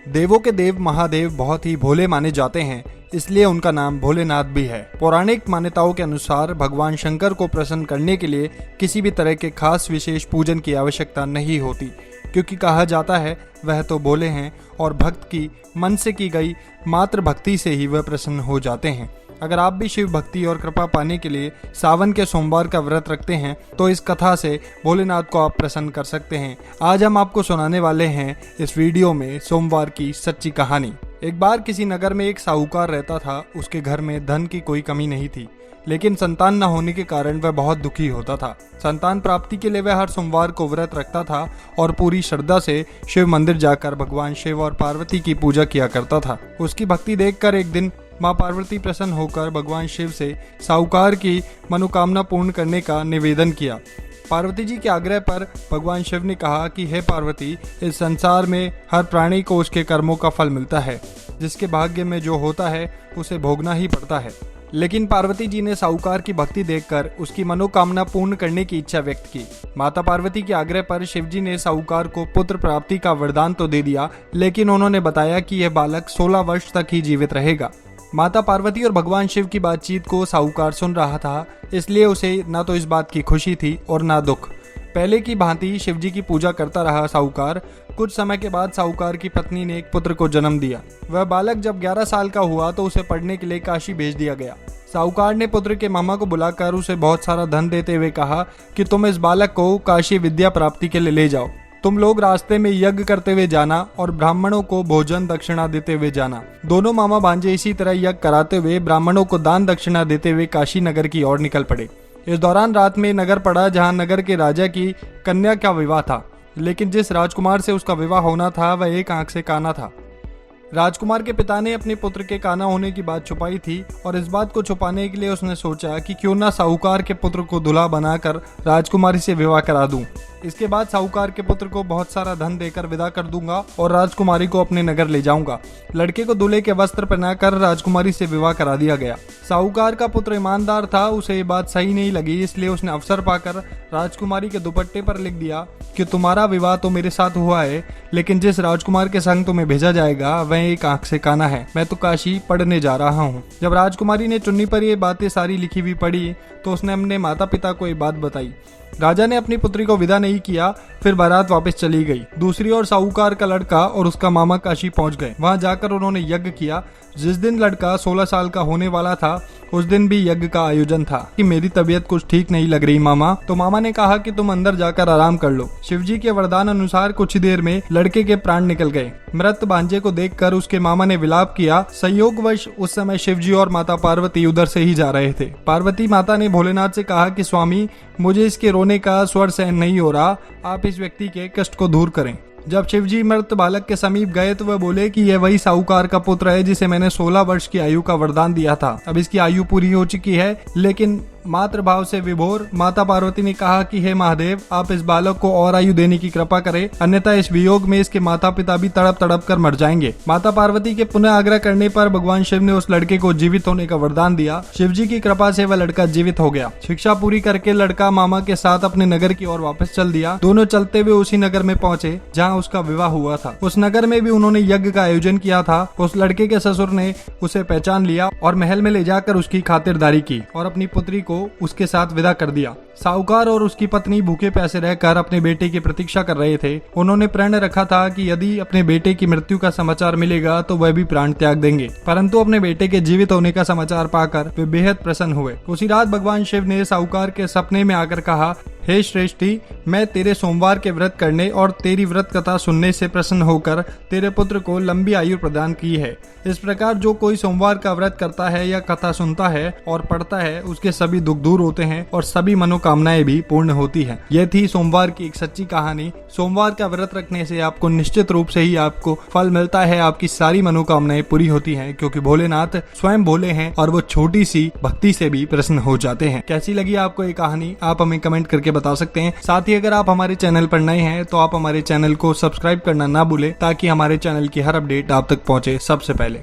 देवों के देव महादेव बहुत ही भोले माने जाते हैं, इसलिए उनका नाम भोलेनाथ भी है। पौराणिक मान्यताओं के अनुसार भगवान शंकर को प्रसन्न करने के लिए किसी भी तरह के खास विशेष पूजन की आवश्यकता नहीं होती, क्योंकि कहा जाता है वह तो भोले हैं और भक्त की मन से की गई मात्र भक्ति से ही वह प्रसन्न हो जाते हैं। अगर आप भी शिव भक्ति और कृपा पाने के लिए सावन के सोमवार का व्रत रखते हैं तो इस कथा से भोलेनाथ को आप प्रसन्न कर सकते हैं। आज हम आपको सुनाने वाले हैं इस वीडियो में सोमवार की सच्ची कहानी। एक बार किसी नगर में एक साहूकार रहता था। उसके घर में धन की कोई कमी नहीं थी, लेकिन संतान न होने के कारण वह बहुत दुखी होता था। संतान प्राप्ति के लिए वह हर सोमवार को व्रत रखता था और पूरी श्रद्धा से शिव मंदिर जाकर भगवान शिव और पार्वती की पूजा किया करता था। उसकी भक्ति देखकर एक दिन मां पार्वती प्रसन्न होकर भगवान शिव से साहूकार की मनोकामना पूर्ण करने का निवेदन किया। पार्वती जी के आग्रह पर भगवान शिव ने कहा कि हे पार्वती, इस संसार में हर प्राणी को उसके कर्मों का फल मिलता है। जिसके भाग्य में जो होता है उसे भोगना ही पड़ता है। लेकिन पार्वती जी ने साहूकार की भक्ति देखकर उसकी मनोकामना पूर्ण करने की इच्छा व्यक्त की। माता पार्वती के आग्रह पर शिवजी ने साहूकार को पुत्र प्राप्ति का वरदान तो दे दिया, लेकिन उन्होंने बताया कि यह बालक 16 वर्ष तक ही जीवित रहेगा। माता पार्वती और भगवान शिव की बातचीत को साहूकार सुन रहा था, इसलिए उसे न तो इस बात की खुशी थी और न दुख। पहले की भांति शिवजी की पूजा करता रहा साहूकार। कुछ समय के बाद साहूकार की पत्नी ने एक पुत्र को जन्म दिया। वह बालक जब 11 साल का हुआ तो उसे पढ़ने के लिए काशी भेज दिया गया। साहूकार ने पुत्र के मामा को बुलाकर उसे बहुत सारा धन देते हुए कहा कि तुम इस बालक को काशी विद्या प्राप्ति के लिए ले जाओ। तुम लोग रास्ते में यज्ञ करते हुए जाना और ब्राह्मणों को भोजन दक्षिणा देते हुए जाना। दोनों मामा भांजे इसी तरह यज्ञ कराते हुए ब्राह्मणों को दान दक्षिणा देते हुए काशी नगर की ओर निकल पड़े। इस दौरान रात में नगर पड़ा जहां नगर के राजा की कन्या का विवाह था, लेकिन जिस राजकुमार से उसका विवाह होना था वह एक आंख से काना था। राजकुमार के पिता ने अपने पुत्र के काना होने की बात छुपाई थी और इस बात को छुपाने के लिए उसने सोचा कि क्यों ना साहूकार के पुत्र को दूल्हा बनाकर राजकुमारी से विवाह करा दूं। इसके बाद साहूकार के पुत्र को बहुत सारा धन देकर विदा कर दूंगा और राजकुमारी को अपने नगर ले जाऊंगा। लड़के को दूल्हे के वस्त्र पहनाकर राजकुमारी से विवाह करा दिया गया। साहूकार का पुत्र ईमानदार था, उसे ये बात सही नहीं लगी, इसलिए उसने अवसर पाकर राजकुमारी के दुपट्टे पर लिख दिया कि तुम्हारा विवाह तो मेरे साथ हुआ है, लेकिन जिस राजकुमार के संग तुम्हें भेजा जाएगा वह एक आंख से काना है। मैं तो काशी पढ़ने जा रहा हूँ। जब राजकुमारी ने चुन्नी पर ये बातें सारी लिखी हुई पढ़ी तो उसने अपने माता पिता को ये बात बताई। राजा ने अपनी पुत्री को विदा नहीं किया, फिर बारात वापस चली गई। दूसरी ओर साहूकार का लड़का और उसका मामा काशी पहुंच गए। वहां जाकर उन्होंने यज्ञ किया। जिस दिन लड़का 16 साल का होने वाला था उस दिन भी यज्ञ का आयोजन था। कि मेरी तबीयत कुछ ठीक नहीं लग रही मामा, तो मामा ने कहा कि तुम अंदर जाकर आराम कर लो। शिवजी के वरदान अनुसार कुछ ही देर में लड़के के प्राण निकल गए। मृत भांजे को देखकर उसके मामा ने विलाप किया। संयोगवश उस समय शिवजी और माता पार्वती उधर से ही जा रहे थे। पार्वती माता ने भोलेनाथ से कहा कि स्वामी, मुझे इसके रोने का स्वर सहन नहीं हो रहा, आप इस व्यक्ति के कष्ट को दूर करें। जब शिवजी मृत बालक के समीप गए तो वह बोले कि यह वही साहूकार का पुत्र है जिसे मैंने 16 वर्ष की आयु का वरदान दिया था। अब इसकी आयु पूरी हो चुकी है, लेकिन मातृभाव से विभोर माता पार्वती ने कहा कि हे महादेव, आप इस बालक को और आयु देने की कृपा करें, अन्यथा इस वियोग में इसके माता पिता भी तड़प तड़प कर मर जाएंगे। माता पार्वती के पुनः आग्रह करने पर भगवान शिव ने उस लड़के को जीवित होने का वरदान दिया। शिवजी की कृपा से वह लड़का जीवित हो गया। शिक्षा पूरी करके लड़का मामा के साथ अपने नगर की ओर वापस चल दिया। दोनों चलते हुए उसी नगर में पहुंचे जहाँ उसका विवाह हुआ था। उस नगर में भी उन्होंने यज्ञ का आयोजन किया था। उस लड़के के ससुर ने उसे पहचान लिया और महल में ले जाकर उसकी खातिरदारी की और अपनी पुत्री को उसके साथ विदा कर दिया। साहूकार और उसकी पत्नी भूखे प्यासे रहकर अपने बेटे की प्रतीक्षा कर रहे थे। उन्होंने प्रण रखा था कि यदि अपने बेटे की मृत्यु का समाचार मिलेगा तो वह भी प्राण त्याग देंगे, परंतु अपने बेटे के जीवित होने का समाचार पाकर वे बेहद प्रसन्न हुए। उसी रात भगवान शिव ने साहूकार के सपने में आकर कहा, हे श्रेष्ठी, मैं तेरे सोमवार के व्रत करने और तेरी व्रत कथा सुनने से प्रसन्न होकर तेरे पुत्र को लंबी आयु प्रदान की है। इस प्रकार जो कोई सोमवार का व्रत करता है या कथा सुनता है और पढ़ता है उसके सभी दुख दूर होते हैं और सभी मनोकामनाएं भी पूर्ण होती हैं। यह थी सोमवार की एक सच्ची कहानी। सोमवार का व्रत रखने से आपको निश्चित रूप से ही आपको फल मिलता है, आपकी सारी मनोकामनाएं पूरी होती हैं, क्योंकि भोलेनाथ स्वयं भोले हैं और वो छोटी सी भक्ति से भी प्रसन्न हो जाते हैं। कैसी लगी आपको ये कहानी, आप हमें कमेंट करके बता सकते हैं। साथ ही अगर आप हमारे चैनल पर नए हैं तो आप हमारे चैनल को सब्सक्राइब करना ना भूलें, ताकि हमारे चैनल की हर अपडेट आप तक पहुंचे सबसे पहले।